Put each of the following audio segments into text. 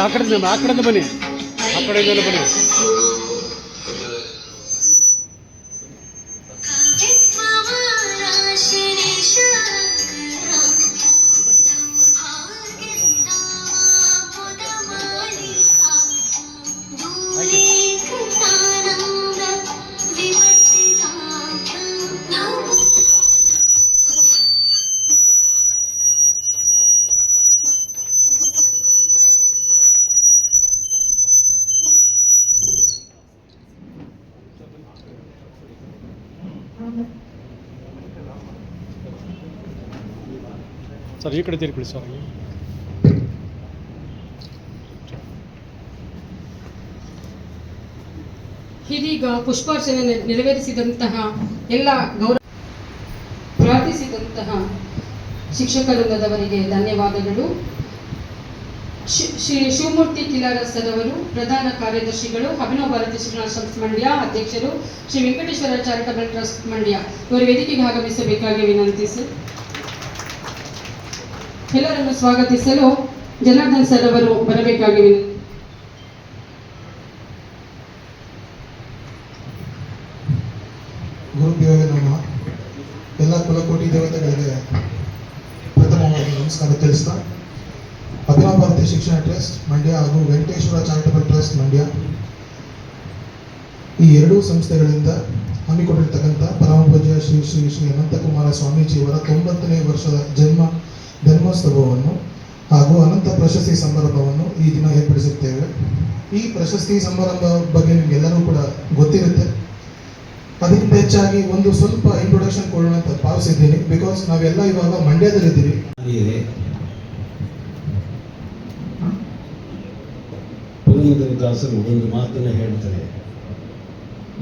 ಅಕಡೆ ಬನ್ನಿ, ಆ ಕಡೆಯಿಂದ ಬನ್ನಿ. ಸರ್ ಈ ಕಡೆ ತಿರುಗಿಕೊಳ್ಳಿ ಸರ್. ಇದೀಗ ಪುಷ್ಪಾರ್ಚನೆ ನೆರವೇರಿಸಿದಂತಹ ಎಲ್ಲ ಗೌರವ ಪ್ರಾರ್ಥಿಸಿದಂತಹ ಶಿಕ್ಷಕ ವೃಂದದವರಿಗೆ ಧನ್ಯವಾದಗಳು. ಶ್ರೀ ಶಿವಮೂರ್ತಿ ಕಿಲಾರ ಸರ್ ಅವರು ಪ್ರಧಾನ ಕಾರ್ಯದರ್ಶಿಗಳು, ಅಭಿನವ ಭಾರತಿ ಶಿಕ್ಷಣ ಸಂಸ್ಥೆ ಮಂಡ್ಯ ಅಧ್ಯಕ್ಷರು, ಶ್ರೀ ವೆಂಕಟೇಶ್ವರ ಚಾರಿಟಬಲ್ ಟ್ರಸ್ಟ್ ಮಂಡ್ಯ ಇವರ ವೇದಿಕೆಗೆ ಆಗಮಿಸಬೇಕಾಗಿ ವಿನಂತಿ ಸರ್. ಎಲ್ಲರನ್ನು ಸ್ವಾಗತಿಸಲು ಜನಾರ್ದನ್ ಸರ್ ಅವರು ಬರಬೇಕಾಗಿ ವಿನಂತಿ. ಗುರುದೇವರೇ ನಮಃ. ಎಲ್ಲ ಕುಲಕೋಟಿ ದೇವತೆಗಳಿಗೆ ಪ್ರಥಮವಾಗಿ ನಮಸ್ಕಾರ ತಿಳಿಸ್ತಾ, ಅಭಿನವ ಭಾರತಿ ಶಿಕ್ಷಣ ಟ್ರಸ್ಟ್ ಮಂಡ್ಯ ಹಾಗೂ ವೆಂಕಟೇಶ್ವರ ಚಾರಿಟಬಲ್ ಟ್ರಸ್ಟ್ ಮಂಡ್ಯ ಈ ಎರಡೂ ಸಂಸ್ಥೆಗಳಿಂದ ಹಮ್ಮಿಕೊಂಡಿರ್ತಕ್ಕಂಥ ಪರಮ ಪೂಜ್ಯ ಶ್ರೀ ಶ್ರೀ ಶ್ರೀ ಅನಂತಕುಮಾರ ಸ್ವಾಮೀಜಿಯವರ 90ನೇ ವರ್ಷದ ಜನ್ಮೋತ್ಸವವನ್ನು ಹಾಗೂ ಅನಂತ ಪ್ರಶಸ್ತಿ ಸಮಾರಂಭವನ್ನು ಈ ದಿನ ಏರ್ಪಡಿಸುತ್ತೇವೆ. ಈ ಪ್ರಶಸ್ತಿ ಸಮಾರಂಭ ಬಗ್ಗೆ ನಿಮಗೆಲ್ಲರೂ ಕೂಡ ಗೊತ್ತಿರುತ್ತೆ. ಅದಕ್ಕಿಂತ ಹೆಚ್ಚಾಗಿ ಒಂದು ಸ್ವಲ್ಪ ಇಂಟ್ರೊಡಕ್ಷನ್ ಕೊಡೋಣ ಅಂತ ಭಾವಿಸಿದ್ದೀನಿ. ಬಿಕಾಸ್ ನಾವೆಲ್ಲ ಇವಾಗ ಮಂಡ್ಯದಲ್ಲಿದ್ದೀವಿ. ದಾಸರು ಒಂದು ಮಾತನ್ನು ಹೇಳ್ತಾರೆ,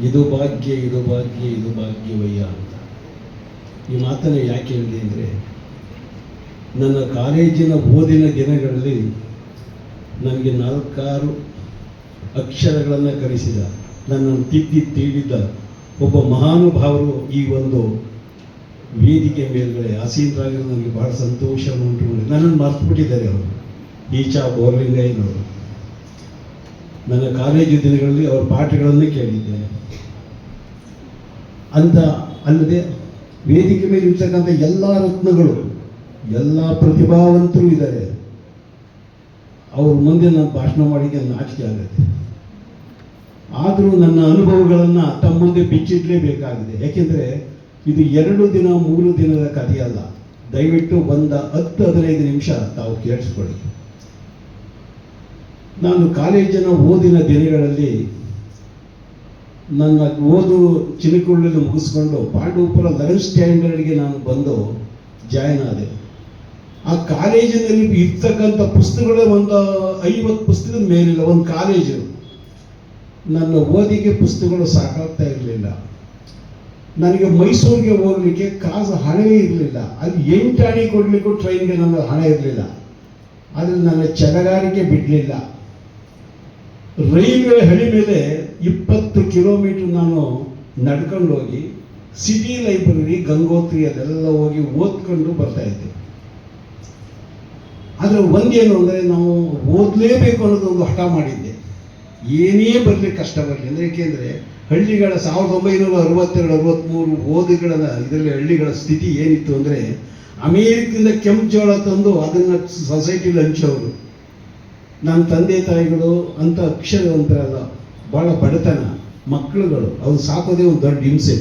ಇದು ಭಾಗ್ಯ ಇದು ಭಾಗ್ಯ ಇದು ಭಾಗ್ಯವಯ್ಯ ಅಂತ. ಈ ಮಾತನ್ನು ಯಾಕೆ ಹೇಳಿದೆ ಅಂದರೆ, ನನ್ನ ಕಾಲೇಜಿನ ಓದಿನ ದಿನಗಳಲ್ಲಿ ನನಗೆ 4-6 ಅಕ್ಷರಗಳನ್ನು ಕಲಿಸಿದ, ನನ್ನನ್ನು ತಿಳಿದ ಒಬ್ಬ ಮಹಾನುಭಾವರು ಈ ಒಂದು ವೇದಿಕೆ ಮೇಲ್ಗಡೆ ಆಸೀನರಾಗಿರೋ ನನಗೆ ಬಹಳ ಸಂತೋಷವನ್ನು ಉಂಟು ಮಾಡಿ, ನನ್ನನ್ನು ಮರ್ತುಬಿಟ್ಟಿದ್ದಾರೆ ಅವರು. ಈಚಾ ಬೋರ್ಲಿಂಗಯ್ಯನವರು. ನನ್ನ ಕಾಲೇಜು ದಿನಗಳಲ್ಲಿ ಅವರ ಪಾಠಗಳನ್ನು ಕೇಳಿದ್ದೇನೆ. ಅಂತ ಅಲ್ಲದೆ ವೇದಿಕೆ ಮೇಲೆ ಇರ್ತಕ್ಕಂಥ ಎಲ್ಲ ರತ್ನಗಳು, ಎಲ್ಲ ಪ್ರತಿಭಾವಂತರು ಇದ್ದಾರೆ. ಅವ್ರ ಮುಂದೆ ನಾನು ಭಾಷಣ ಮಾಡಿದ್ದೆ ನಾಚಿಕೆ ಆಗುತ್ತೆ. ಆದರೂ ನನ್ನ ಅನುಭವಗಳನ್ನು ತಮ್ಮ ಮುಂದೆ ಬಿಚ್ಚಿಡಲೇಬೇಕಾಗಿದೆ. ಯಾಕೆಂದರೆ ಇದು 2 ದಿನ 3 ದಿನದ ಕಥೆಯಲ್ಲ. ದಯವಿಟ್ಟು 10-15 ನಿಮಿಷ ತಾವು ಕೇಳಿಸ್ಕೊಳ್ಳಿ. ನಾನು ಕಾಲೇಜಿನ ಓದಿನ ದಿನಗಳಲ್ಲಿ ನನ್ನ ಓದು ಚಿನಕುಳ್ಳಲ್ಲಿ ಮುಗಿಸ್ಕೊಂಡು ಪಾಂಡವಪುರ 11th ಸ್ಟ್ಯಾಂಡರ್ಡ್ಗೆ ನಾನು ಬಂದು ಜಾಯ್ನ್ ಆದೆ. ಆ ಕಾಲೇಜಿನಲ್ಲಿ ಇರ್ತಕ್ಕಂಥ ಪುಸ್ತಕಗಳೇ ಒಂದು 50 ಪುಸ್ತಕದ ಮೇಲಿಲ್ಲ. ಒಂದು ಕಾಲೇಜು. ನನ್ನ ಓದಿಗೆ ಪುಸ್ತಕಗಳು ಸಾಕಾಗ್ತಾ ಇರಲಿಲ್ಲ. ನನಗೆ ಮೈಸೂರಿಗೆ ಹೋಗಲಿಕ್ಕೆ ಕಾಸು ಹಣವೇ ಇರಲಿಲ್ಲ. ಅಲ್ಲಿ 8 ಆಣೆ ಕೊಡಲಿಕ್ಕೂ ಟ್ರೈನ್ಗೆ ನನ್ನ ಹಣ ಇರಲಿಲ್ಲ. ಆದರೆ ನನ್ನ ಚಟಗಾರಿಕೆ ಬಿಡಲಿಲ್ಲ. ರೈಲ್ವೆ ಹಳಿ ಮೇಲೆ 20 ಕಿಲೋಮೀಟರ್ ನಾನು ನಡ್ಕೊಂಡು ಹೋಗಿ ಸಿಟಿ ಲೈಬ್ರರಿ ಗಂಗೋತ್ರಿಯಲ್ಲೆಲ್ಲ ಹೋಗಿ ಓದ್ಕೊಂಡು ಬರ್ತಾ ಇದ್ದೆ. ಆದರೆ ಒಂದೇನು ಅಂದರೆ, ನಾವು ಓದಲೇಬೇಕು ಅನ್ನೋದು ಒಂದು ಹಠ ಮಾಡಿದ್ದೆ. ಏನೇ ಬರಲಿ, ಕಷ್ಟ ಬರಲಿ ಅಂದರೆ. ಏಕೆಂದರೆ ಹಳ್ಳಿಗಳ 1962-63 ಓದುಗಳ ಇದರಲ್ಲಿ ಹಳ್ಳಿಗಳ ಸ್ಥಿತಿ ಏನಿತ್ತು ಅಂದರೆ, ಅಮೇರಿಕದಿಂದ ಕೆಂಪು ಜೋಳ ತಂದು ಅದನ್ನು ಸೊಸೈಟಿಲಿ ಹಂಚೋರು. ನನ್ನ ತಂದೆ ತಾಯಿಗಳು ಅಂತ ಅಕ್ಷರವಂತರಲ್ಲ, ಭಾಳ ಬಡತನ, ಮಕ್ಕಳುಗಳು, ಅವ್ರು ಸಾಕೋದೇ ಒಂದು ದೊಡ್ಡ ಹಿಂಸೆ.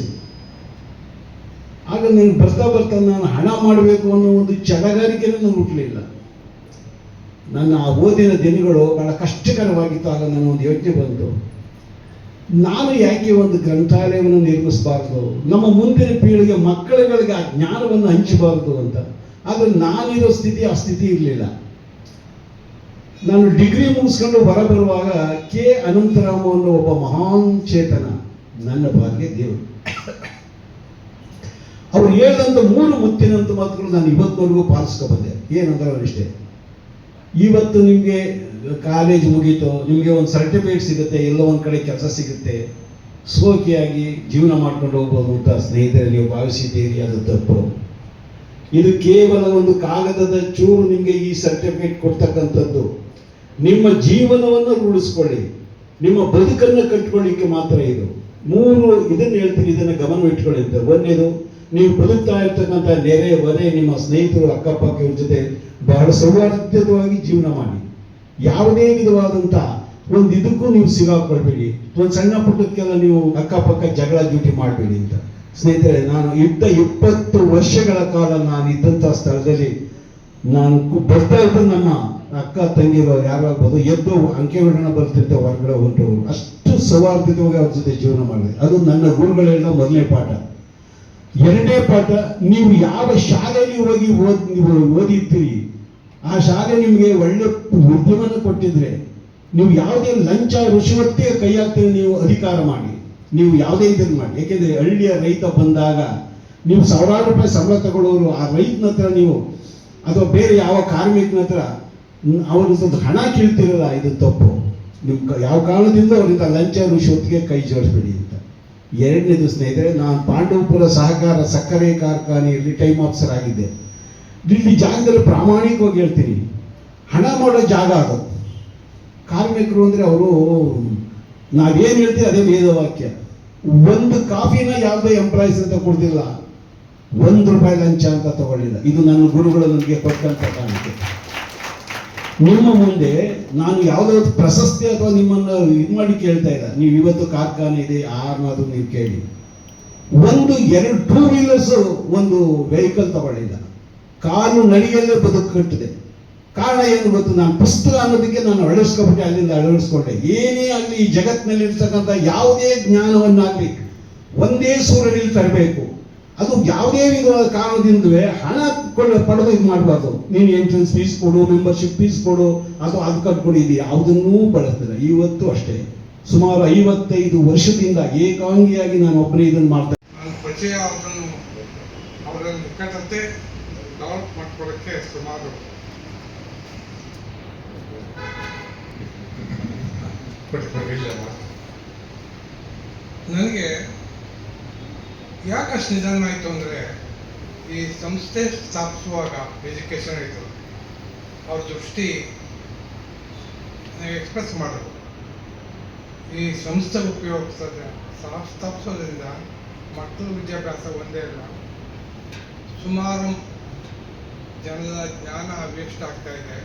ಆಗ ನಾನು ಬರ್ತಾ ನಾನು ಹಣ ಮಾಡಬೇಕು ಅನ್ನೋ ಒಂದು ಚಟಗಾರಿಕೆನೂ ನಾನು ಹುಟ್ಟಲಿಲ್ಲ. ನನ್ನ ಆ ಓದಿನ ದಿನಗಳು ಭಾಳ ಕಷ್ಟಕರವಾಗಿತ್ತು. ಆಗ ನನಗೊಂದು ಯೋಚನೆ ಬಂತು, ನಾನು ಯಾಕೆ ಒಂದು ಗ್ರಂಥಾಲಯವನ್ನು ನಿರ್ಮಿಸಬಾರ್ದು, ನಮ್ಮ ಮುಂದಿನ ಪೀಳಿಗೆ ಮಕ್ಕಳುಗಳಿಗೆ ಆ ಜ್ಞಾನವನ್ನು ಹಂಚಬಾರ್ದು ಅಂತ. ಆದರೆ ನಾನಿರೋ ಸ್ಥಿತಿ ಆ ಸ್ಥಿತಿ ಇರಲಿಲ್ಲ. ನಾನು ಡಿಗ್ರಿ ಮುಗಿಸ್ಕೊಂಡು ಹೊರಬರುವಾಗ ಕೆ ಅನಂತರಾಮ ಅನ್ನೋ ಒಬ್ಬ ಮಹಾನ್ ಚೇತನ ನನ್ನ ಭಾಗ್ಯ ದೇವರು. ಅವ್ರು ಹೇಳಿದಂಥ 3 ಮುತ್ತಿನಂತ ಮಾತುಗಳು ನಾನು ಇವತ್ತಿನವರೆಗೂ ಪಾಲಿಸ್ಕೊ ಬಂದೆ. ಏನಂದ್ರೆ ಅವರಿಷ್ಟೇ, ಇವತ್ತು ನಿಮಗೆ ಕಾಲೇಜ್ ಮುಗೀತು, ನಿಮಗೆ ಒಂದು ಸರ್ಟಿಫಿಕೇಟ್ ಸಿಗುತ್ತೆ, ಎಲ್ಲೋ ಒಂದು ಕಡೆ ಕೆಲಸ ಸಿಗುತ್ತೆ, ಸೋಕಿಯಾಗಿ ಜೀವನ ಮಾಡ್ಕೊಂಡು ಹೋಗ್ಬೋದು ಅಂತ ಸ್ನೇಹಿತರೆ ನೀವು ಭಾವಿಸಿದ್ದೀರಿ. ಅದು ತಪ್ಪು. ಇದು ಕೇವಲ ಒಂದು ಕಾಗದದ ಚೂರು ನಿಮಗೆ ಈ ಸರ್ಟಿಫಿಕೇಟ್ ಕೊಡ್ತಕ್ಕಂಥದ್ದು. ನಿಮ್ಮ ಜೀವನವನ್ನು ರೂಢಿಸ್ಕೊಳ್ಳಿ, ನಿಮ್ಮ ಬದುಕನ್ನು ಕಟ್ಕೊಳ್ಳಿಕ್ಕೆ ಮಾತ್ರ ಇದು. 3 ಇದನ್ನು ಹೇಳ್ತೀನಿ, ಇದನ್ನು ಗಮನವಿಟ್ಕೊಳ್ಳಿ ಅಂತ. ಒಂದೇದು, ನೀವು ಬದುಕ್ತಾ ಇರ್ತಕ್ಕಂಥ ನೆರೆ ಹೊರೆ ನಿಮ್ಮ ಸ್ನೇಹಿತರು ಅಕ್ಕಪಕ್ಕದ ಜೊತೆ ಬಹಳ ಸೌಹಾರ್ದಯುತವಾಗಿ ಜೀವನ ಮಾಡಿ. ಯಾವುದೇ ವಿಧವಾದಂಥ ಒಂದು ಇದಕ್ಕೂ ನೀವು ಸಿಗಾಕೊಳ್ಬೇಡಿ. ಒಂದು ಸಣ್ಣ ಪುಟ್ಟಕ್ಕೆಲ್ಲ ನೀವು ಅಕ್ಕಪಕ್ಕ ಜಗಳ ಡ್ಯೂಟಿ ಮಾಡಬೇಡಿ ಅಂತ. ಸ್ನೇಹಿತರೆ, ನಾನು 20 ವರ್ಷಗಳ ಕಾಲ ನಾನು ಇದ್ದಂಥ ಸ್ಥಳದಲ್ಲಿ ನಾನು ಬರ್ತಾ ಇದ್ದ ನನ್ನ ಅಕ್ಕ ತಂಗಿರೋ ಯಾರಾಗ್ಬೋದು ಎದ್ದು ಅಂಕೆಗಳನ್ನ ಬರ್ತಿದ್ದೆ, ಹೊರಗಡೆ ಹೊಂಟವರು ಅಷ್ಟು ಸೌಹಾರ್ದಯುತವಾಗಿ ಅವ್ರ ಜೊತೆ ಜೀವನ ಮಾಡಿದೆ. ಅದು ನನ್ನ ಗುರುಗಳೆಲ್ಲ ಮೊದಲನೇ ಪಾಠ. 2ನೇ ಪಾಠ, ನೀವು ಯಾವ ಶಾಲೆಯಲ್ಲಿ ಹೋಗಿ ನೀವು ಓದಿರ್ತೀರಿ, ಆ ಶಾಲೆ ನಿಮಗೆ ಒಳ್ಳೆ ಉದ್ಯಮನ ಕೊಟ್ಟಿದ್ರೆ, ನೀವು ಯಾವುದೇ ಲಂಚ ರುಷವತ್ತಿಗೆ ಕೈ ಹಾಕ್ತೀರಿ, ನೀವು ಅಧಿಕಾರ ಮಾಡಿ, ನೀವು ಯಾವುದೇ ಇದನ್ನು ಮಾಡಿ. ಯಾಕೆಂದರೆ ಹಳ್ಳಿಯ ರೈತ ಬಂದಾಗ ನೀವು ಸಾವಿರಾರು ರೂಪಾಯಿ ಸಂಬಳ ತಗೊಳ್ಳೋರು ಆ ರೈತನ ಹತ್ರ ನೀವು ಅಥವಾ ಬೇರೆ ಯಾವ ಕಾರ್ಮಿಕನ ಹತ್ರ ಅವ್ರದ್ದು ಹಣ ಕೀಳ್ತಿರಲ್ಲ, ಇದು ತಪ್ಪು. ನೀವು ಯಾವ ಕಾರಣದಿಂದ ಅವರಿಂದ ಲಂಚ ರುಷವತ್ತಿಗೆ ಕೈ ಜೋಡಿಸ್ಬೇಡಿ ಅಂತ. 2ನೇದು ಸ್ನೇಹಿತರೆ, ನಾನು ಪಾಂಡವಪುರ ಸಹಕಾರ ಸಕ್ಕರೆ ಕಾರ್ಖಾನೆಯಲ್ಲಿ ಟೈಮ್ ಆಫೀಸರ್ ಆಗಿದ್ದೆ. ಇಲ್ಲಿ ಜಾಗದಲ್ಲಿ ಪ್ರಾಮಾಣಿಕವಾಗಿ ಹೇಳ್ತೀನಿ, ಹಣ ಮಾಡೋ ಜಾಗ ಅದು. ಕಾರ್ಮಿಕರು ಅಂದರೆ ಅವರು ನಾವೇನು ಹೇಳ್ತೀವಿ ಅದೇ ವೇದವಾಕ್ಯ. ಒಂದು ಕಾಫಿನ ಯಾವುದೇ ಎಂಪ್ಲಾಯೀಸ್ ಅಂತ ಕೊಡ್ತಿಲ್ಲ, ₹1 ಲಂಚ ಅಂತ ತಗೊಳ್ಳಿಲ್ಲ. ಇದು ನನ್ನ ಗುರುಗಳು ನನಗೆ ಕೊಟ್ಟಂತ ಕಾರಣಕ್ಕೆ. ನಿಮ್ಮ ಮುಂದೆ ನಾನು ಯಾವುದೋ ಪ್ರಶಸ್ತಿ ಅಥವಾ ನಿಮ್ಮನ್ನು ಇದು ಮಾಡಿ ಕೇಳ್ತಾ ಇಲ್ಲ. ನೀವು ಇವತ್ತು ಕಾರ್ಖಾನೆ ಇದೆ ಯಾರನ್ನಾದ್ರೂ ನೀವು ಕೇಳಿ, 2 ವೀಲರ್ಸ್ ಒಂದು ವೆಹಿಕಲ್ ತಗೊಳ್ಳಿಲ್ಲ. ಕಾಲು ನಡಿಯಲ್ಲೇ ಬದುಕು ಕಟ್ಟಿದೆ. ಕಾರಣ ಏನು ಗೊತ್ತು? ನಾನು ಪುಸ್ತಕ ಅನ್ನೋದಕ್ಕೆ ನಾನು ಅಳವಡಿಸ್ಕೊಬಿಟ್ಟೆ, ಅಲ್ಲಿಂದ ಅಳವಡಿಸ್ಕೊಂಡೆ. ಏನೇ ಆಗಲಿ ಈ ಜಗತ್ತಿನಲ್ಲಿ ಇರ್ತಕ್ಕಂಥ ಯಾವುದೇ ಜ್ಞಾನವನ್ನಾಗಲಿ ಒಂದೇ ಸೂರ್ಯನಲ್ಲಿ ತರಬೇಕು. ಅದು ಯಾವುದೇ ವಿಧವಾದ ಕಾರಣದಿಂದಲೇ ಹಣ ಪಡೆದು ಇದು ಮಾಡಬಾರ್ದು. ನೀನು ಎಂಟ್ರೆನ್ಸ್ ಫೀಸ್ ಕೊಡು, ಮೆಂಬರ್ಶಿಪ್ ಫೀಸ್ ಕೊಡು, ಅಥವಾ ಅದು ಕಟ್ಕೊಡು, ಇದು ಯಾವುದನ್ನೂ ಬಳಸ್ತಿಲ್ಲ. ಇವತ್ತು ಅಷ್ಟೇ, ಸುಮಾರು 55 ವರ್ಷದಿಂದ ಏಕಾಂಗಿಯಾಗಿ ನಾನು ಒಬ್ಬನೇ ಇದನ್ನು ಮಾಡ್ತಾ ನನ್ನ ಪರಿಚಯ ಅವರ ನಿಕಟತೆ ಡೆವಲಪ್ ಮಾಡ್ಕೊಳ್ಳೋಕ್ಕೆ ಸುಮಾರು ನನಗೆ ಯಾಕಷ್ಟು ನಿಧಾನ ಆಯಿತು ಅಂದರೆ, ಈ ಸಂಸ್ಥೆ ಸ್ಥಾಪಿಸುವಾಗ ಎಜುಕೇಷನ್ ಆಯಿತು, ಅವ್ರ ದೃಷ್ಟಿ ಎಕ್ಸ್ಪ್ರೆಸ್ ಮಾಡೋದು. ಈ ಸಂಸ್ಥೆ ಸ್ಥಾಪಿಸೋದ್ರಿಂದ ಮಕ್ಕಳ ವಿದ್ಯಾಭ್ಯಾಸ ಒಂದೇ ಅಲ್ಲ, ಸುಮಾರು ಜನರ ಜ್ಞಾನ ವೇಸ್ಟ್ ಆಗ್ತಾ ಇದೆ,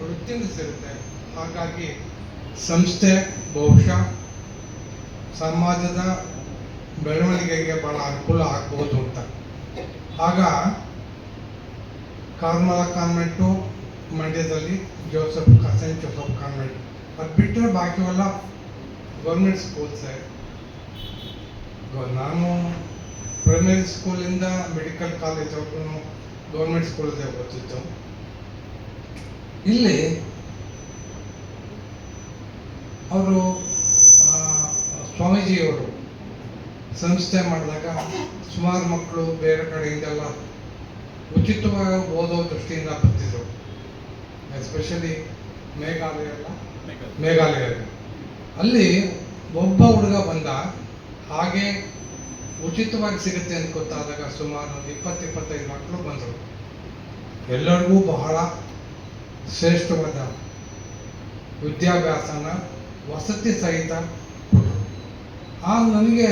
ವೃತ್ತಿಯಿಂದ ಸಿಗುತ್ತೆ. ಹಾಗಾಗಿ ಸಂಸ್ಥೆ ಬಹುಶಃ ಸಮಾಜದ ಬೆಳವಣಿಗೆಗೆ ಬಹಳ ಅನುಕೂಲ ಆಗ್ಬೋದು ಅಂತ. ಆಗ ಕಾರ್ಮಲ ಕಾನ್ವೆಂಟು ಮಂಡ್ಯದಲ್ಲಿ, ಸೆಂಟ್ ಜೋಸೆಫ್ ಕಾನ್ವೆಂಟ್, ಅದು ಬಿಟ್ಟರೆ ಬಾಕಿವೆಲ್ಲ ಗೌರ್ಮೆಂಟ್ ಸ್ಕೂಲ್ಸೇ. ನಾನು ಪ್ರೈಮರಿ ಸ್ಕೂಲಿಂದ ಮೆಡಿಕಲ್ ಕಾಲೇಜ್ವರೆಗೂ ಗೌರ್ಮೆಂಟ್ ಸ್ಕೂಲಲ್ಲೇ ಓದಿದ್ದು. ಇಲ್ಲಿ ಅವರು ಸ್ವಾಮೀಜಿಯವರು ಸಂಸ್ಥೆ ಮಾಡಿದಾಗ ಸುಮಾರು ಮಕ್ಕಳು ಬೇರೆ ಕಡೆಯಿಂದೆಲ್ಲ ಉಚಿತವಾಗಿ ಓದೋ ದೃಷ್ಟಿಯಿಂದ ಬರ್ತಿದ್ರು. ಎಸ್ಪೆಷಲಿ ಮೇಘಾಲಯ ಅಲ್ಲಿ ಒಬ್ಬ ಹುಡುಗ ಬಂದ, ಹಾಗೆ ಉಚಿತವಾಗಿ ಸಿಗುತ್ತೆ ಅಂತ ಗೊತ್ತಾದಾಗ ಸುಮಾರು 20-25 ಮಕ್ಕಳು ಬಂದರು. ಎಲ್ಲರಿಗೂ ಬಹಳ ಶ್ರೇಷ್ಠವಾದ ವಿದ್ಯಾಭ್ಯಾಸನ ವಸತಿ ಸಹಿತ ಕೊಟ್ಟರು. ಆಗ ನನಗೆ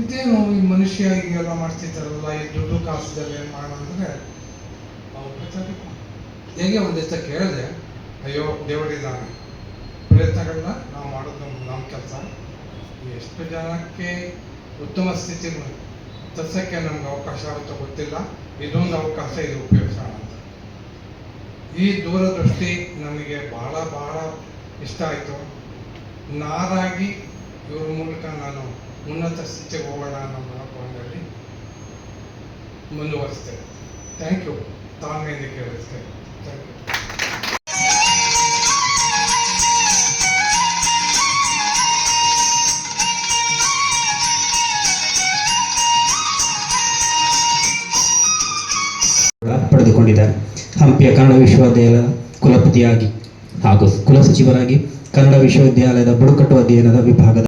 ಇದೇನು ಈ ಮನುಷ್ಯ ಹೀಗೆಲ್ಲ ಮಾಡ್ತಿದ್ದಾರಲ್ಲ, ಈ ದುಡ್ಡು ಕಾಸದಲ್ಲಿ ಏನು ಮಾಡೋಣ ಅಂದರೆ ಹೇಗೆ ಒಂದು ದಿವಸ ಕೇಳಿದೆ, ಅಯ್ಯೋ ದೇವರಿದ್ದಾನೆ, ಪ್ರಯತ್ನಗಳನ್ನ ನಾವು ಮಾಡೋದು ನಮ್ಮ ಕೆಲಸ. ಎಷ್ಟು ಜನಕ್ಕೆ ಉತ್ತಮ ಸ್ಥಿತಿ ತರ್ಸೋಕ್ಕೆ ನಮ್ಗೆ ಅವಕಾಶ ಆಗುತ್ತೋ ಗೊತ್ತಿಲ್ಲ, ಇದೊಂದು ಅವಕಾಶ, ಇದು ಉಪಯೋಗಿಸೋಣ ಅಂತ. ಈ ದೂರದೃಷ್ಟಿ ನನಗೆ ಬಹಳ ಬಹಳ ಇಷ್ಟ ಆಯಿತು. ನಾರಾಗಿ ಇವ್ರ ಮೂಲಕ ನಾನು ಉನ್ನತ ಸ್ಥಿತಿಗೆ ಹೋಗೋಣ ಅನ್ನೋ ಮನೋಭಾವನೆಯಲ್ಲಿ ಮುಂದುವರಿಸ್ತೇನೆ. Thank you. ತಾಳ್ಮೆಯಿಂದ ಕೇಳಿಸ್ತೇನೆ. Thank you. ಮಾಡಿದ್ದಾರೆ. ಹಂಪಿಯ ಕನ್ನಡ ವಿಶ್ವವಿದ್ಯಾಲಯದ ಕುಲಪತಿಯಾಗಿ ಹಾಗೂ ಕುಲಸಚಿವರಾಗಿ ಕನ್ನಡ ವಿಶ್ವವಿದ್ಯಾಲಯದ ಬುಡಕಟ್ಟು ಅಧ್ಯಯನದ ವಿಭಾಗದ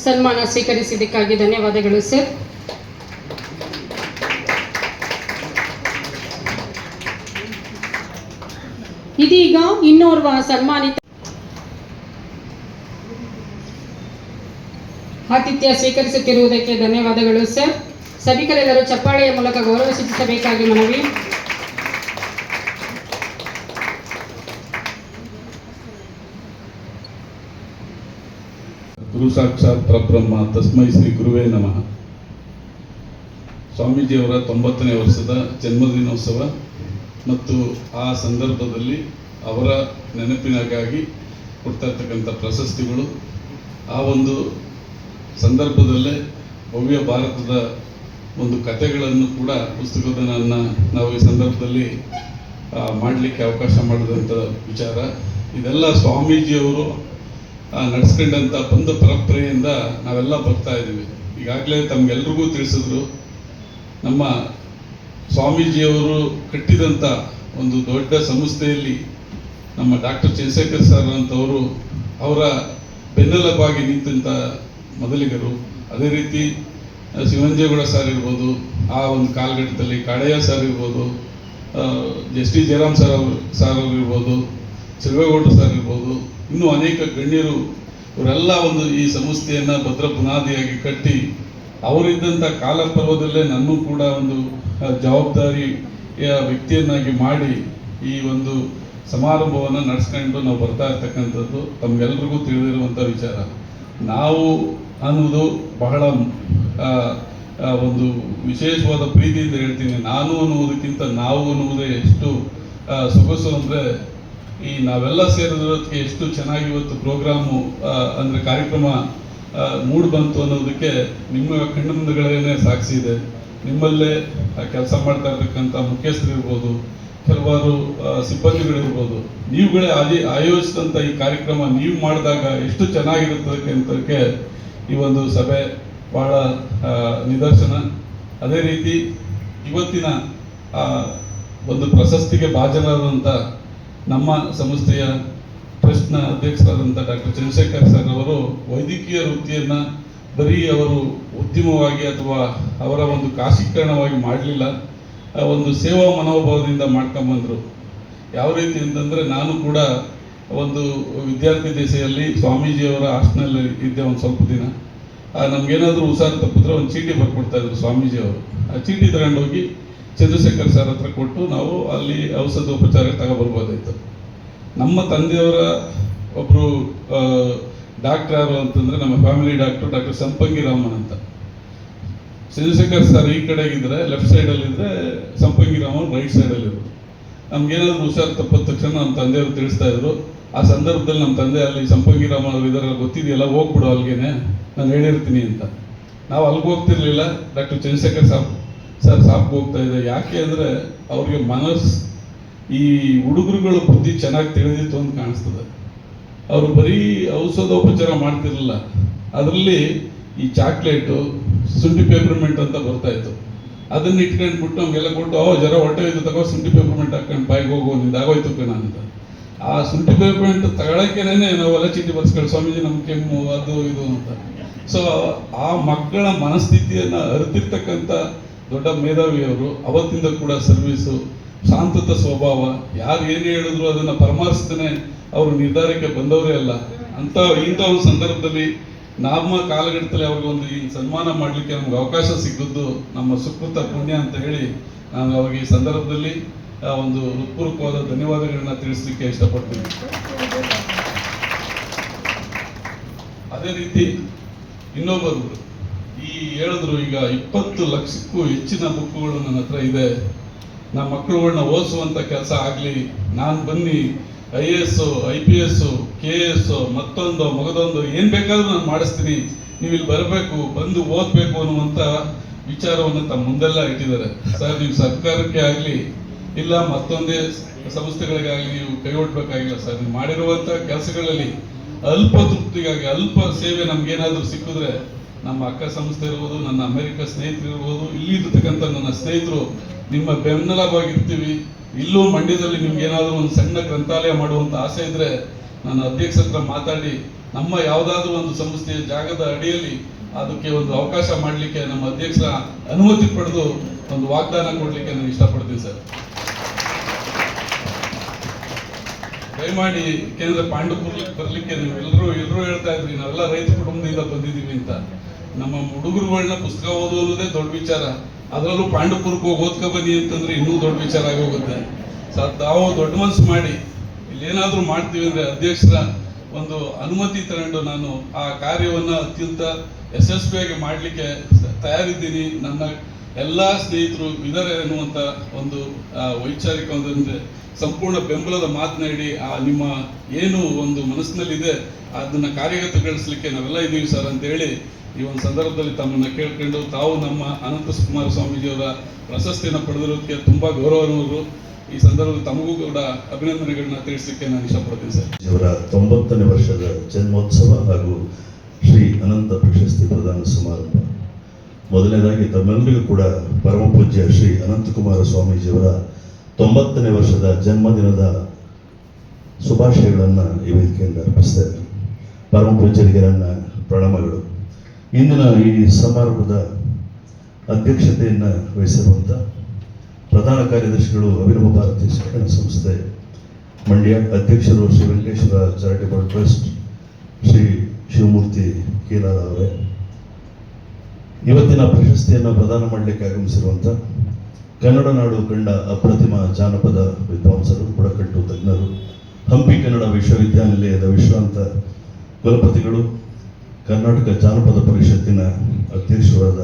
ಸನ್ಮಾನ ಸ್ವೀಕರಿಸಿದ್ದಕ್ಕಾಗಿ ಧನ್ಯವಾದಗಳು ಸರ್. ಇದೀಗ ಇನ್ನೋರ್ವ ಸನ್ಮಾನಿತ ಆತಿಥ್ಯ ಸ್ವೀಕರಿಸುತ್ತಿರುವುದಕ್ಕೆ ಧನ್ಯವಾದಗಳು ಸರ್. ಸಭಿಕರೆಲ್ಲರೂ ಚಪ್ಪಾಳೆಯ ಮೂಲಕ ಗೌರವ ಸೂಚಿಸಬೇಕಾಗಿ ಮನವಿ. ಗುರು ಸಾಕ್ಷಾತ್ ಪರಬ್ರಹ್ಮ ತಸ್ಮೈ ಶ್ರೀ ಗುರುವೇ ನಮಃ. ಸ್ವಾಮೀಜಿಯವರ 90ನೇ ವರ್ಷದ ಜನ್ಮದಿನೋತ್ಸವ ಮತ್ತು ಆ ಸಂದರ್ಭದಲ್ಲಿ ಅವರ ನೆನಪಿನಗಾಗಿ ಕೊಡ್ತಾ ಇರ್ತಕ್ಕಂಥ ಪ್ರಶಸ್ತಿಗಳು, ಆ ಒಂದು ಸಂದರ್ಭದಲ್ಲೇ ಭವ್ಯ ಭಾರತದ ಒಂದು ಕಥೆಗಳನ್ನು ಕೂಡ ಪುಸ್ತಕವನ್ನು ನಾವು ಈ ಸಂದರ್ಭದಲ್ಲಿ ಮಾಡಲಿಕ್ಕೆ ಅವಕಾಶ ಮಾಡಿದಂಥ ವಿಚಾರ. ಇದೆಲ್ಲ ಸ್ವಾಮೀಜಿಯವರು ನಡೆಸ್ಕೊಂಡಂಥ ಬಂದ ಪರಂಪರೆಯಿಂದ ನಾವೆಲ್ಲ ಬರ್ತಾ ಇದ್ದೀವಿ. ಈಗಾಗಲೇ ತಮಗೆಲ್ರಿಗೂ ತಿಳಿಸಿದ್ರು, ನಮ್ಮ ಸ್ವಾಮೀಜಿಯವರು ಕಟ್ಟಿದಂಥ ಒಂದು ದೊಡ್ಡ ಸಂಸ್ಥೆಯಲ್ಲಿ ನಮ್ಮ ಡಾಕ್ಟರ್ ಚಂದ್ರಶೇಖರ್ ಸರ್ ಅಂತವರು ಅವರ ಬೆನ್ನೆಲುಬಾಗಿ ನಿಂತಂಥ ಮೊದಲಿಗರು. ಅದೇ ರೀತಿ ಶಿವಂಜೇಗೌಡ ಸರ್ ಇರ್ಬೋದು, ಆ ಒಂದು ಕಾಲಘಟ್ಟದಲ್ಲಿ ಕಾಡಯ್ಯ ಸರ್ ಇರ್ಬೋದು, ಎಸ್ ಟಿ ಜಯರಾಮ್ ಸರ್ ಅವರು ಇರ್ಬೋದು, ಶಿವೇಗೌಡರು ಸರ್ ಇರ್ಬೋದು, ಇನ್ನೂ ಅನೇಕ ಗಣ್ಯರು, ಇವರೆಲ್ಲ ಒಂದು ಈ ಸಂಸ್ಥೆಯನ್ನು ಭದ್ರ ಬುನಾದಿಯಾಗಿ ಕಟ್ಟಿ ಅವರಿದ್ದಂಥ ಕಾಲಪರ್ವದಲ್ಲೇ ನನ್ನೂ ಕೂಡ ಒಂದು ಜವಾಬ್ದಾರಿಯ ವ್ಯಕ್ತಿಯನ್ನಾಗಿ ಮಾಡಿ ಈ ಒಂದು ಸಮಾರಂಭವನ್ನು ನಡೆಸ್ಕೊಂಡು ನಾವು ಬರ್ತಾ ಇರ್ತಕ್ಕಂಥದ್ದು ತಮಗೆಲ್ರಿಗೂ ತಿಳಿದಿರುವಂಥ ವಿಚಾರ. ನಾವು ಅನ್ನೋದು ಬಹಳ ಒಂದು ವಿಶೇಷವಾದ ಪ್ರೀತಿಯಿಂದ ಹೇಳ್ತೀನಿ. ನಾನು ಅನ್ನುವುದಕ್ಕಿಂತ ನಾವು ಅನ್ನುವುದೇ ಎಷ್ಟು ಸೊಗಸು ಅಂದರೆ, ಈ ನಾವೆಲ್ಲ ಸೇರಿರೋದಕ್ಕೆ ಎಷ್ಟು ಚೆನ್ನಾಗಿ ಇವತ್ತು ಪ್ರೋಗ್ರಾಮು ಅಂದರೆ ಕಾರ್ಯಕ್ರಮ ಮೂಡ್ ಬಂತು ಅನ್ನೋದಕ್ಕೆ ನಿಮ್ಮ ಕಣ್ಣು ಮುಂದೆಗಳೇನೆ ಸಾಕ್ಷಿ ಇದೆ. ನಿಮ್ಮಲ್ಲೇ ಕೆಲಸ ಮಾಡ್ತಾ ಇರ್ತಕ್ಕಂಥ ಮುಖ್ಯಸ್ಥರಿರ್ಬೋದು, ಕೆಲವಾರು ಸಿಬ್ಬಂದಿಗಳಿರ್ಬೋದು, ನೀವುಗಳೇ ಆಯೋಜಿಸಿದಂಥ ಈ ಕಾರ್ಯಕ್ರಮ ನೀವು ಮಾಡಿದಾಗ ಎಷ್ಟು ಚೆನ್ನಾಗಿರುತ್ತದೆ ಅಂತಕ್ಕೆ ಈ ಒಂದು ಸಭೆ ಬಹಳ ನಿದರ್ಶನ. ಅದೇ ರೀತಿ ಇವತ್ತಿನ ಒಂದು ಪ್ರಶಸ್ತಿಗೆ ಭಾಜನರಾದಂಥ ನಮ್ಮ ಸಂಸ್ಥೆಯ ಟ್ರಸ್ಟ್ನ ಅಧ್ಯಕ್ಷರಾದಂಥ ಡಾಕ್ಟರ್ ಚಂದ್ರಶೇಖರ್ ಸರ್ ಅವರು ವೈದ್ಯಕೀಯ ವೃತ್ತಿಯನ್ನು ಬರೀ ಅವರು ಉದ್ಯಮವಾಗಿ ಅಥವಾ ಅವರ ಒಂದು ಖಾಸಗೀಕರಣವಾಗಿ ಮಾಡಲಿಲ್ಲ, ಒಂದು ಸೇವಾ ಮನೋಭಾವದಿಂದ ಮಾಡ್ಕೊಂಬಂದರು. ಯಾವ ರೀತಿ ಅಂತಂದರೆ, ನಾನು ಕೂಡ ಒಂದು ವಿದ್ಯಾರ್ಥಿ ದೆಸೆಯಲ್ಲಿ ಸ್ವಾಮೀಜಿಯವರ ಹಾಸ್ಟೆಲ್ನಲ್ಲಿ ಇದ್ದೆ ಒಂದು ಸ್ವಲ್ಪ ದಿನ. ನಮಗೇನಾದರೂ ಹುಷಾರು ತಪ್ಪಿದ್ರೆ ಒಂದು ಚೀಟಿ ಬರ್ಕೊಡ್ತಾಯಿದ್ರು ಸ್ವಾಮೀಜಿಯವರು. ಆ ಚೀಟಿ ತಗೊಂಡೋಗಿ ಚಂದ್ರಶೇಖರ್ ಸರ್ ಹತ್ರ ಕೊಟ್ಟು ನಾವು ಅಲ್ಲಿ ಔಷಧೋಪಚಾರ ತಗೊಬರ್ಬೋದಾಯಿತು. ನಮ್ಮ ತಂದೆಯವರ ಒಬ್ಬರು ಡಾಕ್ಟರ್ ಯಾರು ಅಂತಂದರೆ, ನಮ್ಮ ಫ್ಯಾಮಿಲಿ ಡಾಕ್ಟರ್ ಸಂಪಂಗಿ ರಾಮನ್ ಅಂತ. ಚಂದ್ರಶೇಖರ್ ಸರ್ ಈ ಕಡೆಗಿದ್ರೆ ಲೆಫ್ಟ್ ಸೈಡಲ್ಲಿದ್ದರೆ ಸಂಪಂಗಿ ರಾಮನ್ ರೈಟ್ ಸೈಡಲ್ಲಿದ್ರು. ನಮ್ಗೇನಾದರೂ ಹುಷಾರು ತಪ್ಪಿದ ತಕ್ಷಣ ನಮ್ಮ ತಂದೆಯವರು ತಿಳಿಸ್ತಾ ಇದ್ರು. ಆ ಸಂದರ್ಭದಲ್ಲಿ ನಮ್ಮ ತಂದೆ ಅಲ್ಲಿ ಸಂಪಂಗಿ ರಾಮನ್ ಅವರು ಇದರ ಗೊತ್ತಿದೆಯಲ್ಲ, ಹೋಗ್ಬಿಡು ಅಲ್ಲಿಗೇನೆ, ನಾನು ಹೇಳಿರ್ತೀನಿ ಅಂತ. ನಾವು ಅಲ್ಲಿಗೆ ಹೋಗ್ತಿರ್ಲಿಲ್ಲ, ಡಾಕ್ಟರ್ ಚಂದ್ರಶೇಖರ್ ಸರ್ ಸಾಪ್ಗೆ ಹೋಗ್ತಾ ಇದೆ. ಯಾಕೆ ಅಂದರೆ ಅವ್ರಿಗೆ ಈ ಹುಡುಗರುಗಳ ಬುದ್ಧಿ ಚೆನ್ನಾಗಿ ತಿಳಿದಿತ್ತು ಅಂತ ಕಾಣಿಸ್ತದೆ. ಅವರು ಬರೀ ಔಷಧೋಪಚಾರ ಮಾಡ್ತಿರಲಿಲ್ಲ, ಅದರಲ್ಲಿ ಈ ಚಾಕ್ಲೇಟು, ಶುಂಠಿ ಪೇಪರ್ಮೆಂಟ್ ಅಂತ ಬರ್ತಾಯಿತ್ತು. ಅದನ್ನು ಇಟ್ಕೊಂಡ್ಬಿಟ್ಟು ನಮಗೆಲ್ಲ ಕೊಟ್ಟು, ಜರ ಹೊಟ್ಟೆ ಇದು ತಗೋ, ಶುಂಠಿ ಪೇಪರ್ಮೆಂಟ್ ಹಾಕೊಂಡು ಬಾಯಿಗೆ ಹೋಗೋ, ನಿಂದು ಆಗೋಯ್ತು ಕಣ ಅಂತ. ಆ ಶುಂಠಿ ಪೇಪರ್ಮೆಂಟ್ ತಗೊಳಕ್ಕೇನೆ ನಾವೆಲ್ಲ ಚೀಟಿ ಬರ್ಸ್ಕೊಂಡು, ಸ್ವಾಮೀಜಿ ನಮ್ಮ ಕೆಮ್ಮು ಅದು ಇದು ಅಂತ. ಸೊ ಆ ಮಕ್ಕಳ ಮನಸ್ಥಿತಿಯನ್ನು ಅರಿತಿರ್ತಕ್ಕಂಥ ದೊಡ್ಡ ಮೇಧಾವಿಯವರು. ಅವತ್ತಿಂದ ಕೂಡ ಸರ್ವೀಸು, ಶಾಂತತ ಸ್ವಭಾವ, ಯಾರು ಏನು ಹೇಳಿದ್ರು ಅದನ್ನು ಪರಾಮರ್ಶಿಸ್ತಾನೆ ಅವರು ನಿರ್ಧಾರಕ್ಕೆ ಬಂದವರೇ ಅಲ್ಲ. ಇಂಥ ಒಂದು ಸಂದರ್ಭದಲ್ಲಿ ನಮ್ಮ ಕಾಲಘಟ್ಟದಲ್ಲಿ ಅವ್ರಿಗೆ ಒಂದು ಈ ಸನ್ಮಾನ ಮಾಡಲಿಕ್ಕೆ ನಮ್ಗೆ ಅವಕಾಶ ಸಿಕ್ಕಿದ್ದು ನಮ್ಮ ಸುಕೃತ ಪುಣ್ಯ ಅಂತ ಹೇಳಿ ನಾನು ಅವ್ರಿಗೆ ಈ ಸಂದರ್ಭದಲ್ಲಿ ಒಂದು ಹೃತ್ಪೂರ್ವಕವಾದ ಧನ್ಯವಾದಗಳನ್ನ ತಿಳಿಸ್ಲಿಕ್ಕೆ ಇಷ್ಟಪಡ್ತೀನಿ. ಅದೇ ರೀತಿ ಇನ್ನೊಬ್ಬರು ಹೇಳಿದ್ರು, ಈಗ 20 ಲಕ್ಷಕ್ಕೂ ಹೆಚ್ಚಿನ ಬುಕ್ಗಳು ನನ್ನ ಹತ್ರ ಇದೆ, ನಮ್ಮ ಮಕ್ಕಳುಗಳನ್ನ ಓದಿಸುವಂಥ ಕೆಲಸ ಆಗಲಿ, ನಾನು ಬನ್ನಿ IAS, IPS, KS, ಮತ್ತೊಂದು ಮಗದೊಂದು ಏನು ಬೇಕಾದ್ರೂ ನಾನು ಮಾಡಿಸ್ತೀನಿ, ನೀವು ಇಲ್ಲಿ ಬರಬೇಕು, ಬಂದು ಓದಬೇಕು ಅನ್ನುವಂಥ ವಿಚಾರವನ್ನು ತಮ್ಮ ಮುಂದೆಲ್ಲ ಇಟ್ಟಿದ್ದಾರೆ. ಸರ್, ನೀವು ಸರ್ಕಾರಕ್ಕೆ ಆಗಲಿ ಇಲ್ಲ ಮತ್ತೊಂದೇ ಸಂಸ್ಥೆಗಳಿಗಾಗಲಿ ನೀವು ಕೈ ಒಡ್ಬೇಕಾಗಿಲ್ಲ ಸರ್. ನೀವು ಮಾಡಿರುವಂಥ ಕೆಲಸಗಳಲ್ಲಿ ಅಲ್ಪ ತೃಪ್ತಿಗಾಗಿ ಅಲ್ಪ ಸೇವೆ ನಮ್ಗೇನಾದರೂ ಸಿಕ್ಕಿದ್ರೆ ನಮ್ಮ ಅಕ್ಕ ಸಂಸ್ಥೆ ಇರ್ಬೋದು, ನನ್ನ ಅಮೆರಿಕ ಸ್ನೇಹಿತರು ಇರ್ಬೋದು, ಇಲ್ಲಿರ್ತಕ್ಕಂಥ ನನ್ನ ಸ್ನೇಹಿತರು ನಿಮ್ಮ ಬೆನ್ನೆಲುಬಾಗಿರ್ತೀವಿ. ಇಲ್ಲೂ ಮಂಡ್ಯದಲ್ಲಿ ನಿಮ್ಗೆ ಏನಾದರೂ ಒಂದು ಸಣ್ಣ ಗ್ರಂಥಾಲಯ ಮಾಡುವಂಥ ಆಸೆ ಇದ್ರೆ ನನ್ನ ಅಧ್ಯಕ್ಷ ಹತ್ರ ಮಾತಾಡಿ ನಮ್ಮ ಯಾವುದಾದ್ರೂ ಒಂದು ಸಂಸ್ಥೆಯ ಜಾಗದ ಅಡಿಯಲ್ಲಿ ಅದಕ್ಕೆ ಒಂದು ಅವಕಾಶ ಮಾಡಲಿಕ್ಕೆ ನಮ್ಮ ಅಧ್ಯಕ್ಷರ ಅನುಮತಿ ಪಡೆದು ಒಂದು ವಾಗ್ದಾನ ಕೊಡಲಿಕ್ಕೆ ನಾನು ಇಷ್ಟಪಡ್ತೀನಿ ಸರ್. ದಯಮಾಡಿ ಕೇಂದ್ರ ಪಾಂಡವಪುರಕ್ಕೆ ಬರಲಿಕ್ಕೆ ನೀವು ಎಲ್ಲರೂ ಹೇಳ್ತಾ ಇದ್ರಿ ನಾವೆಲ್ಲ ರೈತ ಕುಟುಂಬದಿಂದ ಬಂದಿದ್ದೀವಿ ಅಂತ. ನಮ್ಮ ಹುಡುಗರುಗಳನ್ನ ಪುಸ್ತಕ ಓದು ಅನ್ನೋದೇ ದೊಡ್ಡ ವಿಚಾರ, ಅದರಲ್ಲೂ ಪಾಂಡವಪುರಕ್ಕೆ ಹೋಗಿ ಓದ್ಕೊ ಬನ್ನಿ ಅಂತಂದ್ರೆ ಇನ್ನೂ ದೊಡ್ಡ ವಿಚಾರ ಆಗೋಗುತ್ತೆ ಸರ್. ತಾವು ದೊಡ್ಡ ಮನಸ್ಸು ಮಾಡಿ ಇಲ್ಲೇನಾದರೂ ಮಾಡ್ತೀವಿ ಅಂದರೆ ಅಧ್ಯಕ್ಷರ ಒಂದು ಅನುಮತಿ ತಗೊಂಡು ನಾನು ಆ ಕಾರ್ಯವನ್ನು ಅತ್ಯಂತ ಯಶಸ್ವಿಯಾಗಿ ಮಾಡಲಿಕ್ಕೆ ತಯಾರಿದ್ದೀನಿ. ನನ್ನ ಎಲ್ಲ ಸ್ನೇಹಿತರು ಇದ್ದಾರೆ ಎನ್ನುವಂಥ ಒಂದು ವೈಚಾರಿಕ ಒಂದಂದ್ರೆ ಸಂಪೂರ್ಣ ಬೆಂಬಲದ ಮಾತನಾಡಿ ನಿಮ್ಮ ಏನು ಒಂದು ಮನಸ್ಸಿನಲ್ಲಿದೆ ಅದನ್ನು ಕಾರ್ಯಗತಗೊಳಿಸಲಿಕ್ಕೆ ನಾವೆಲ್ಲ ಇದ್ದೀವಿ ಸರ್ ಅಂತೇಳಿ ಈ ಒಂದು ಸಂದರ್ಭದಲ್ಲಿ ತಮ್ಮನ್ನು ಕೇಳ್ಕೊಂಡು ತಾವು ನಮ್ಮ ಅನಂತ ಕುಮಾರ ಸ್ವಾಮೀಜಿಯವರ ಪ್ರಶಸ್ತಿಯನ್ನು ಪಡೆದಿರೋದಕ್ಕೆ ತುಂಬ ಗೌರವನವರು. ಈ ಸಂದರ್ಭದಲ್ಲಿ ತಮಗೂ ಕೂಡ ಅಭಿನಂದನೆಗಳನ್ನ ತಿಳಿಸಲಿಕ್ಕೆ ನಾನು ಇಷ್ಟಪಡ್ತೀನಿ ಸರ್. ಅವರ 90ನೇ ವರ್ಷದ ಜನ್ಮೋತ್ಸವ ಹಾಗೂ ಶ್ರೀ ಅನಂತ ಪ್ರಶಸ್ತಿ ಪ್ರದಾನ ಸಮಾರಂಭ. ಮೊದಲನೇದಾಗಿ ತಮ್ಮೆಲ್ಲರಿಗೂ ಕೂಡ ಪರಮ ಪೂಜ್ಯ ಶ್ರೀ ಅನಂತಕುಮಾರ ಸ್ವಾಮೀಜಿಯವರ 90ನೇ ವರ್ಷದ ಜನ್ಮದಿನದ ಶುಭಾಶಯಗಳನ್ನು ಈ ವೇದಿಕೆಯಿಂದ ಅರ್ಪಿಸ್ತೇನೆ. ಪರಮ ಪೂಜ್ಯರಿಗೆ ನನ್ನ ಪ್ರಣಾಮಗಳು. ಇಂದಿನ ಈ ಸಮಾರಂಭದ ಅಧ್ಯಕ್ಷತೆಯನ್ನು ವಹಿಸಿರುವಂಥ ಪ್ರಧಾನ ಕಾರ್ಯದರ್ಶಿಗಳು ಅಭಿನವ ಭಾರತಿ ಶಿಕ್ಷಣ ಸಂಸ್ಥೆ ಮಂಡ್ಯ, ಅಧ್ಯಕ್ಷರು ಶ್ರೀ ವೆಂಕಟೇಶ್ವರ ಚಾರಿಟೇಬಲ್ ಟ್ರಸ್ಟ್ ಶ್ರೀ ಶಿವಮೂರ್ತಿ ಕೀಲಾರ ಅವರೇ, ಇವತ್ತಿನ ಪ್ರಶಸ್ತಿಯನ್ನು ಪ್ರದಾನ ಮಾಡಲಿಕ್ಕೆ ಆಗಮಿಸಿರುವಂಥ ಕನ್ನಡ ನಾಡು ಕಂಡ ಅಪ್ರತಿಮ ಜಾನಪದ ವಿದ್ವಾಂಸರು, ಬುಡಕಟ್ಟು ತಜ್ಞರು, ಹಂಪಿ ಕನ್ನಡ ವಿಶ್ವವಿದ್ಯಾನಿಲಯದ ವಿಶ್ರಾಂತ ಕುಲಪತಿಗಳು, ಕರ್ನಾಟಕ ಜಾನಪದ ಪರಿಷತ್ತಿನ ಅಧ್ಯಕ್ಷರಾದ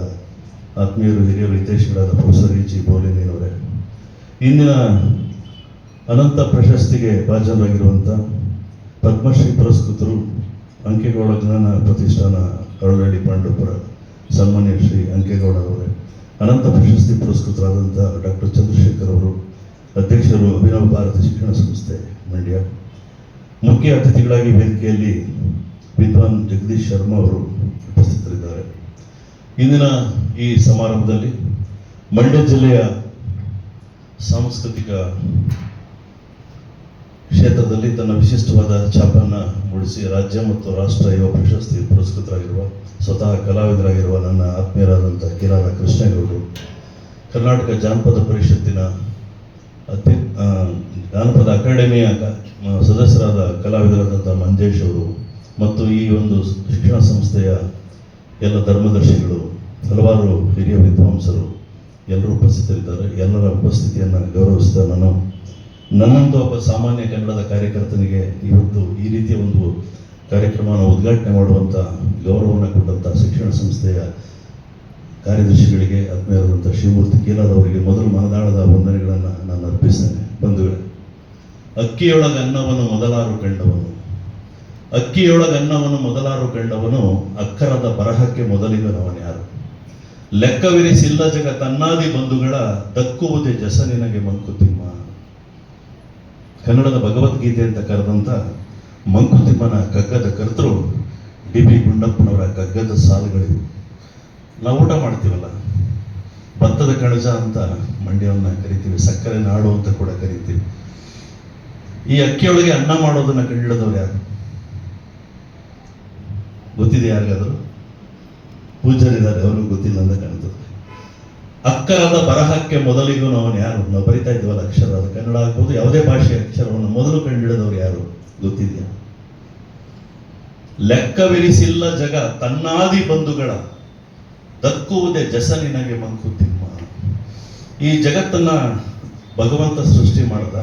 ಆತ್ಮೀಯರು, ಹಿರಿಯರು, ಹಿತೈಷಿಗಳಾದ ಪ್ರೊಫೆಸರ್ ಇ ಜಿ ಬೋಲಿನವರೇ, ಇಂದಿನ ಅನಂತ ಪ್ರಶಸ್ತಿಗೆ ಭಾಜನರಾಗಿರುವಂಥ ಪದ್ಮಶ್ರೀ ಪುರಸ್ಕೃತರು, ಅಂಕೇಗೌಡ ಜ್ಞಾನ ಪ್ರತಿಷ್ಠಾನ ಅರಳಹಳ್ಳಿ ಪಾಂಡವಪುರ ಸನ್ಮಾನ್ಯ ಶ್ರೀ ಅಂಕೇಗೌಡ ಅವರೇ, ಅನಂತ ಪ್ರಶಸ್ತಿ ಪುರಸ್ಕೃತರಾದಂಥ ಡಾಕ್ಟರ್ ಚಂದ್ರಶೇಖರ್ ಅವರು, ಅಧ್ಯಕ್ಷರು ಅಭಿನವ ಭಾರತಿ ಶಿಕ್ಷಣ ಸಂಸ್ಥೆ ಮಂಡ್ಯ, ಮುಖ್ಯ ಅತಿಥಿಗಳಾಗಿ ವೇದಿಕೆಯಲ್ಲಿ ವಿದ್ವಾನ್ ಜಗದೀಶ್ ಶರ್ಮಾ ಅವರು ಉಪಸ್ಥಿತರಿದ್ದಾರೆ. ಇಂದಿನ ಈ ಸಮಾರಂಭದಲ್ಲಿ ಮಂಡ್ಯ ಜಿಲ್ಲೆಯ ಸಾಂಸ್ಕೃತಿಕ ಕ್ಷೇತ್ರದಲ್ಲಿ ತನ್ನ ವಿಶಿಷ್ಟವಾದ ಛಾಪನ್ನು ಮೂಡಿಸಿ ರಾಜ್ಯ ಮತ್ತು ರಾಷ್ಟ್ರ ಯುವ ಪ್ರಶಸ್ತಿ ಪುರಸ್ಕೃತರಾಗಿರುವ ಸ್ವತಃ ಕಲಾವಿದರಾಗಿರುವ ನನ್ನ ಆತ್ಮೀಯರಾದಂಥ ಕಿರಾರ ಕೃಷ್ಣೇಗೌಡರು, ಕರ್ನಾಟಕ ಜಾನಪದ ಪರಿಷತ್ತಿನ ಜಾನಪದ ಅಕಾಡೆಮಿಯ ಸದಸ್ಯರಾದ ಕಲಾವಿದರಾದಂಥ ಮಂಜೇಶ್ ಅವರು ಮತ್ತು ಈ ಒಂದು ಶಿಕ್ಷಣ ಸಂಸ್ಥೆಯ ಎಲ್ಲ ಧರ್ಮದರ್ಶಿಗಳು, ಹಲವಾರು ಹಿರಿಯ ವಿದ್ವಾಂಸರು ಎಲ್ಲರೂ ಉಪಸ್ಥಿತರಿದ್ದಾರೆ. ಎಲ್ಲರ ಉಪಸ್ಥಿತಿಯನ್ನು ಗೌರವಿಸ್ತಾ ನನ್ನಂತೂ ಒಬ್ಬ ಸಾಮಾನ್ಯ ಕನ್ನಡದ ಕಾರ್ಯಕರ್ತನಿಗೆ ಇವತ್ತು ಈ ರೀತಿಯ ಒಂದು ಕಾರ್ಯಕ್ರಮವನ್ನು ಉದ್ಘಾಟನೆ ಮಾಡುವಂಥ ಗೌರವವನ್ನು ಕೊಟ್ಟಂಥ ಶಿಕ್ಷಣ ಸಂಸ್ಥೆಯ ಕಾರ್ಯದರ್ಶಿಗಳಿಗೆ, ಆತ್ಮೀಯರಾದಂಥ ಶಿವಮೂರ್ತಿ ಕೀಲಾದವರಿಗೆ ಮೊದಲು ಮನದಾಳದ ವಂದನೆಗಳನ್ನು ನಾನು ಅರ್ಪಿಸ್ತೇನೆ. ಬಂಧುಗಳೇ, ಅಕ್ಕಿಯೊಳಗ ಅನ್ನವನ್ನು ಮೊದಲಾರು ಕಂಡವನು, ಅಕ್ಕಿಯೊಳಗ ಅನ್ನವನ್ನು ಮೊದಲಾರು ಕಂಡವನು, ಅಕ್ಕರದ ಬರಹಕ್ಕೆ ಮೊದಲಿಗನವನು ಯಾರು? ಲೆಕ್ಕವಿರಿಸಿಲ್ಲ ಜಗ ತನ್ನಾದಿ ಬಂಧುಗಳ, ದಕ್ಕುವುದೇ ಜಸ ನಿನಗೆ ಮಂಕುತಿಮ್ಮ. ಕನ್ನಡದ ಭಗವದ್ಗೀತೆ ಅಂತ ಕರೆದಂಥ ಮಂಕುತಿಮ್ಮನ ಕಗ್ಗದ ಕರ್ತರು ಡಿ ಬಿ ಗುಂಡಪ್ಪನವರ ಕಗ್ಗದ ಸಾಲುಗಳಿವೆ. ನಾವು ಊಟ ಮಾಡ್ತೀವಲ್ಲ, ಭತ್ತದ ಕಣಜ ಅಂತ ಮಂಡ್ಯವನ್ನು ಕರಿತೀವಿ, ಸಕ್ಕರೆ ನಾಡು ಅಂತ ಕೂಡ ಕರಿತೀವಿ. ಈ ಅಕ್ಕಿಯೊಳಗೆ ಅನ್ನ ಮಾಡೋದನ್ನ ಕಂಡಿಡಿದವ್ರು ಯಾರು ಗೊತ್ತಿದೆ? ಯಾರಿಗಾದ್ರು? ಪೂಜ್ಯರಿದ್ದಾರೆ, ಅವ್ರಿಗೂ ಗೊತ್ತಿಲ್ಲ ಅಂತ ಕಾಣ್ತದೆ. ಅಕ್ಕರದ ಬರಹಕ್ಕೆ ಮೊದಲಿಗೂ ಅವನು ಯಾರು? ನಾವು ಬರಿತಾ ಇದ್ವಲ್ಲ ಅಕ್ಷರ, ಅದು ಕನ್ನಡ ಆಗ್ಬೋದು, ಯಾವುದೇ ಭಾಷೆಯ ಅಕ್ಷರವನ್ನು ಮೊದಲು ಕಂಡಿಡಿದವ್ರು ಯಾರು ಗೊತ್ತಿದೆಯಾ? ಲೆಕ್ಕವಿರಿಸಿಲ್ಲ ಜಗ ತನ್ನಾದಿ ಬಂಧುಗಳ, ದಕ್ಕುವುದೇ ಜಸ ನಿನಗೆ ಮಂಕುತಿಮ್ಮ. ಈ ಜಗತ್ತನ್ನ ಭಗವಂತ ಸೃಷ್ಟಿ ಮಾಡ್ದ.